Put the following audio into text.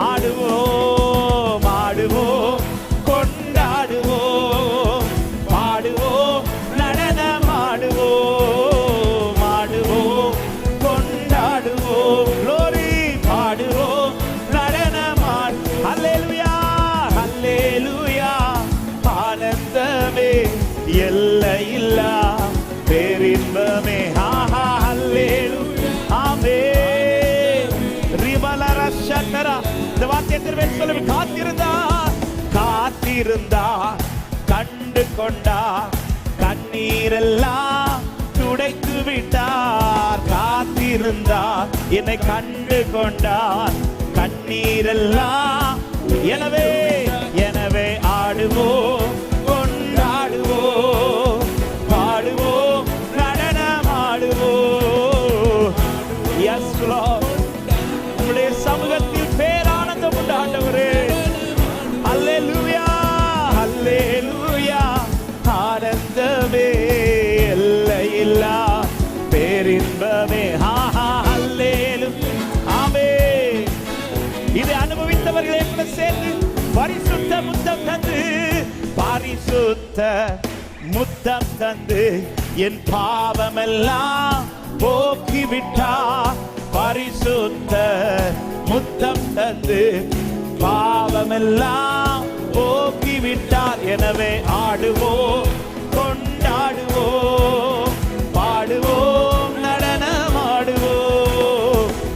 ஆடுவோம் ஆடுவோம் கொண்டாடுவோம் பாடுவோம் நடனம் ஆடுவோம் ஆடுவோம் கொண்டாடுவோம் glory பாடுவோம் நடனம் ஹல்லேலூயா ஹல்லேலூயா ஆனந்தமே எல்லையில்லா பேரின்பமே ஆஹா ஹல்லேலூயா ஆமென் ரிபலரஷதரா இந்த வார்த்தையை சொல்லுங்க காத்திருந்தா கண்டு கொண்டா கண்ணீரெல்லாம் துடைத்து விட்டார் காத்திருந்தா என்னை கண்டு கொண்டார் கண்ணீரெல்லாம் எனவே எனவே ஆடுவோம் கொண்டாடுவோம் பாடுவோம் நடனம் ஆடுவோம் எஸ் லார்ட் உம்முடைய சமூகத்தில் பேரானந்தம் உண்டு ஆண்டவரே அல்லேலூயா அல்லேலூயா ஆனந்தமே எல்லையில்லா பேரின்பமே ஆஹா அல்லேலூயா ஆமென் இதை அனுபவித்தவர்களை கூட சேர்ந்து பரிசுத்த முத்தம் தந்து பரிசுத்த முத்தம் தந்து என் பாவமெல்லாம் போக்கிவிட்டார் பரிசுத்த முத்தம் தந்து பாவமெல்லாம் போக்கிவிட்டார் எனவே ஆடுவோம்